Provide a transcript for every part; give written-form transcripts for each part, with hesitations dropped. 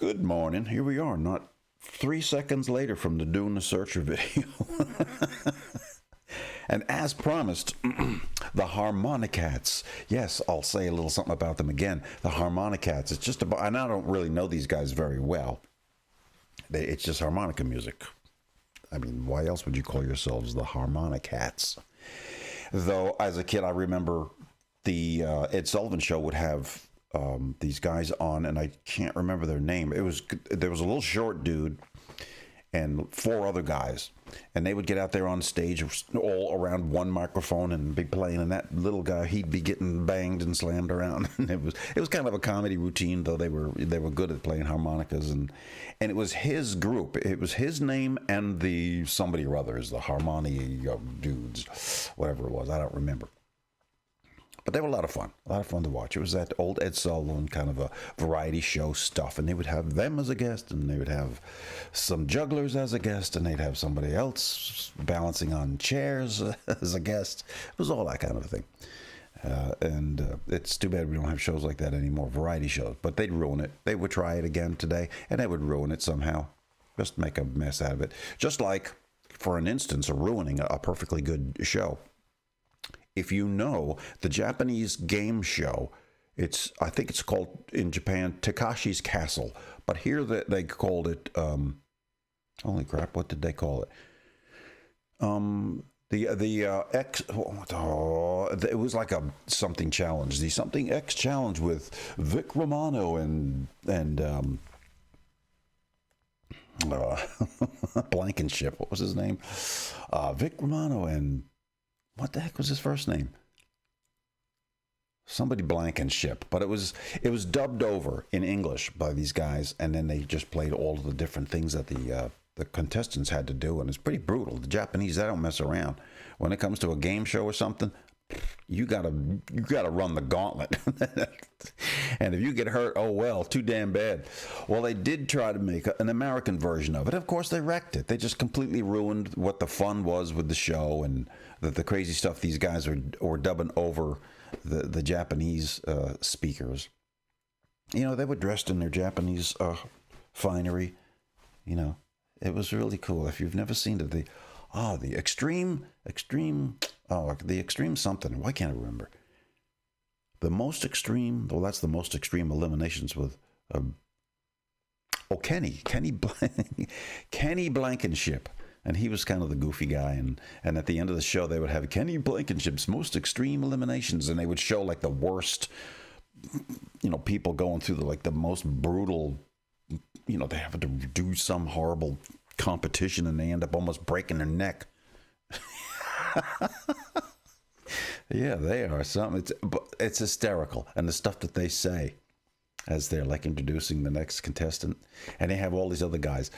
Good morning. Here we are, not 3 seconds later from the Doing the Searcher video. And as promised, the Harmonicats. Yes, I'll say a little something about them again. The Harmonicats. It's just about, and I don't really know these guys very well. It's just harmonica music. I mean, why else would you call yourselves the Harmonicats? Though, as a kid, I remember the Ed Sullivan Show would have these guys on, and I can't remember their name. There was a little short dude and four other guys, and they would get out there on stage all around one microphone and be playing, and that little guy, he'd be getting banged and slammed around. And it was kind of a comedy routine, though they were good at playing harmonicas, and it was his group. It was his name and the somebody or others, the Harmony dudes, whatever it was. I don't remember. But they were a lot of fun to watch. It was that old Ed Sullivan kind of a variety show stuff, and they would have them as a guest, and they would have some jugglers as a guest, and they'd have somebody else balancing on chairs as a guest. It was all that kind of a thing. And it's too bad we don't have shows like that anymore, variety shows. But they'd ruin it. They would try it again today, and they would ruin it somehow. Just make a mess out of it. Just like, for an instance, ruining a perfectly good show. If you know the Japanese game show, I think it's called in Japan Takashi's Castle, but here they called it. Holy crap! What did they call it? It was like a something challenge, the something X challenge with Vic Romano and Blankenship. What was his name? Vic Romano and. What the heck was his first name? Somebody Blankenship, but it was dubbed over in English by these guys, and then they just played all of the different things that the contestants had to do, and it's pretty brutal. The Japanese, they don't mess around. When it comes to a game show or something, you gotta run the gauntlet. And if you get hurt, oh well, too damn bad. Well, they did try to make an American version of it. Of course, they wrecked it. They just completely ruined what the fun was with the show, and the crazy stuff these guys were dubbing over the Japanese speakers. You know, they were dressed in their Japanese finery. You know, it was really cool. If you've never seen it, the extreme something. Why can't I remember? The most extreme. Well, that's the most extreme eliminations with. Kenny Blankenship. And he was kind of the goofy guy, and at the end of the show, they would have Kenny Blankenship's most extreme eliminations, and they would show like the worst, people going through the most brutal, they have to do some horrible competition, and they end up almost breaking their neck. Yeah, they are something. It's hysterical, and the stuff that they say as they're like introducing the next contestant, and they have all these other guys.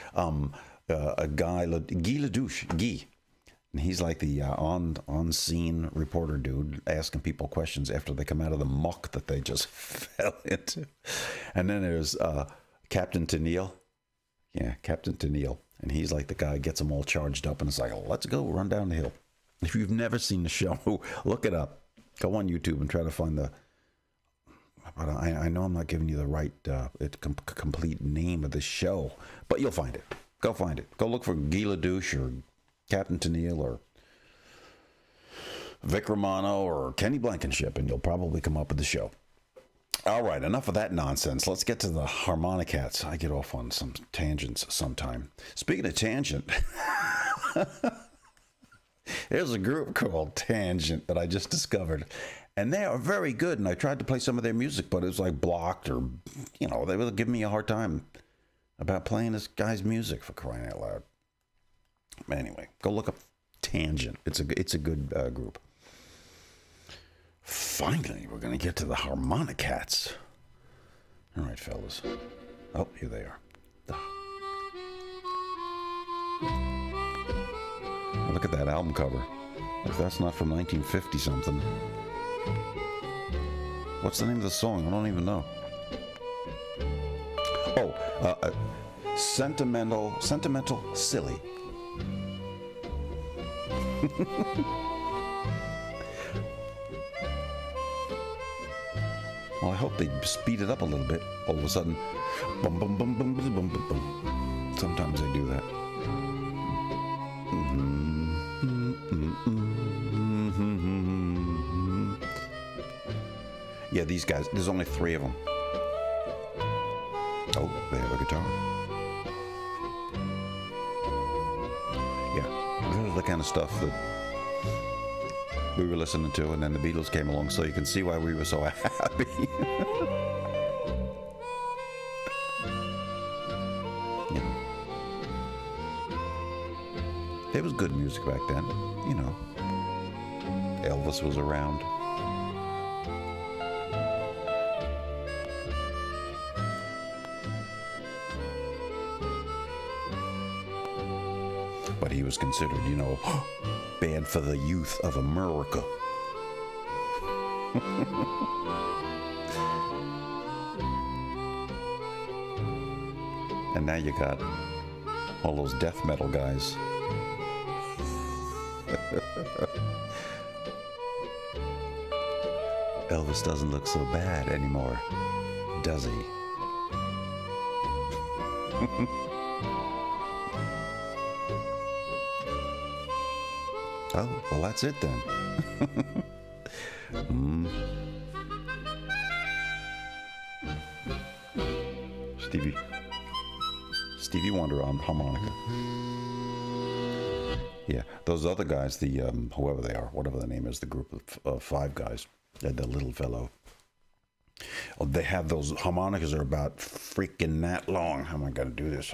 A guy, Guy Ledouche, and he's like the on-scene reporter dude asking people questions after they come out of the muck that they just fell into. And then there's Captain Tennille. Yeah, Captain Tennille. And he's like the guy gets them all charged up, and it's like, let's go, run down the hill. If you've never seen the show, look it up. Go on YouTube and try to find the... But I know I'm not giving you the right complete name of the show, but you'll find it. Go find it. Go look for Guy Ledouche or Captain Tennille or Vic Romano or Kenny Blankenship, and you'll probably come up with the show. All right, enough of that nonsense. Let's get to the Harmonicats. I get off on some tangents sometime. Speaking of tangent, there's a group called Tangent that I just discovered, and they are very good, and I tried to play some of their music, but it was like blocked, or, they would give me a hard time about playing this guy's music, for crying out loud. Anyway, go look up Tangent. It's a good group. Finally, we're going to get to the Harmonicats. All right, fellas. Oh, here they are. Look at that album cover. If that's not from 1950 something. What's the name of the song? I don't even know. Oh, Sentimental, Silly. Well, I hope they speed it up a little bit. All of a sudden, bum bum bum bum bum bum bum bum. Sometimes they do that. Yeah, these guys. There's only 3 of them. Oh, they have a guitar. Yeah, this is the kind of stuff that we were listening to, and then the Beatles came along, so you can see why we were so happy. Yeah. It was good music back then, you know. Elvis was around. But he was considered, you know, band for the youth of America. And now you got all those death metal guys. Elvis doesn't look so bad anymore, does he? Oh, well, that's it then. Stevie Wonder on harmonica. Yeah, those other guys, the whoever they are, whatever the name is, the group of 5 guys, the little fellow. Oh, they have those harmonicas are about freaking that long. How am I going to do this?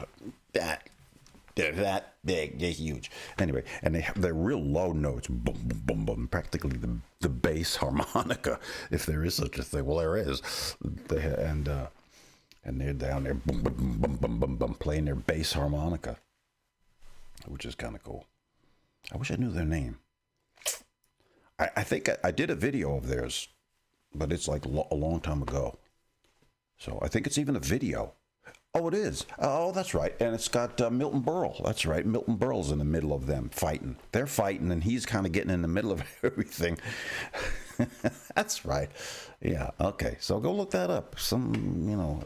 They're that big, they're huge. Anyway, and they're real low notes, boom, boom, boom, boom. Practically the bass harmonica, if there is such a thing. Well, there is. And they're down there, boom, boom, boom, boom, boom, boom, boom, playing their bass harmonica, which is kind of cool. I wish I knew their name. I think I did a video of theirs, but it's like a long time ago. So I think it's even a video. Oh, it is. Oh, that's right. And it's got Milton Berle. That's right. Milton Berle's in the middle of them fighting. They're fighting, and he's kind of getting in the middle of everything. That's right. Yeah. Okay. So go look that up.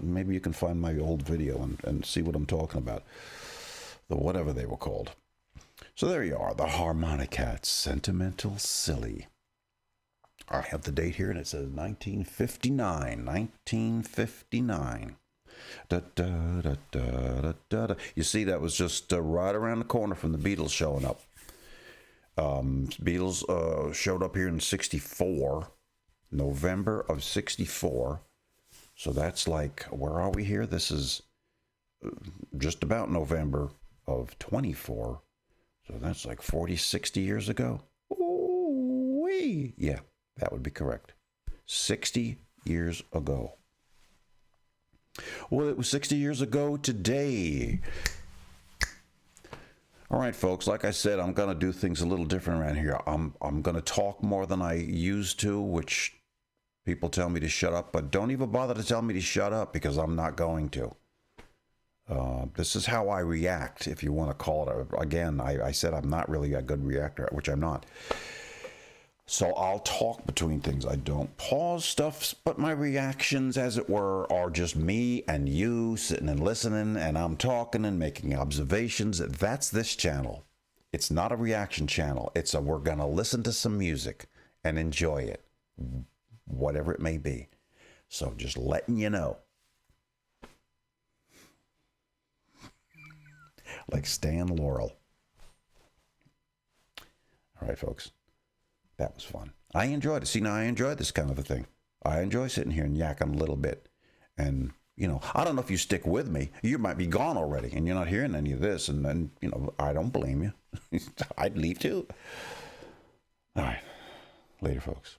Maybe you can find my old video and see what I'm talking about. The whatever they were called. So there you are. The Harmonicats. Sentimental Silly. I have the date here, and it says 1959. 1959. Da, da, da, da, da, da, da. You see, that was just right around the corner from the Beatles showing up. Beatles showed up here in 64, November of 64. So that's like, where are we here? This is just about November of 24. So that's like 40, 60 years ago. Ooh-wee. Yeah, that would be correct. 60 years ago. Well, it was 60 years ago today. All right, folks, like I said, I'm going to do things a little different around here. I'm going to talk more than I used to, which people tell me to shut up, but don't even bother to tell me to shut up because I'm not going to. This is how I react, if you want to call it. Again, I said I'm not really a good reactor, which I'm not. So I'll talk between things. I don't pause stuff, but my reactions, as it were, are just me and you sitting and listening, and I'm talking and making observations. That's this channel. It's not a reaction channel. It's we're going to listen to some music and enjoy it, whatever it may be. So just letting you know. Like Stan Laurel. All right, folks. That was fun. I enjoyed it. See, now I enjoy this kind of a thing. I enjoy sitting here and yakking a little bit. And, I don't know if you stick with me. You might be gone already and you're not hearing any of this. And then, I don't blame you. I'd leave too. All right. Later, folks.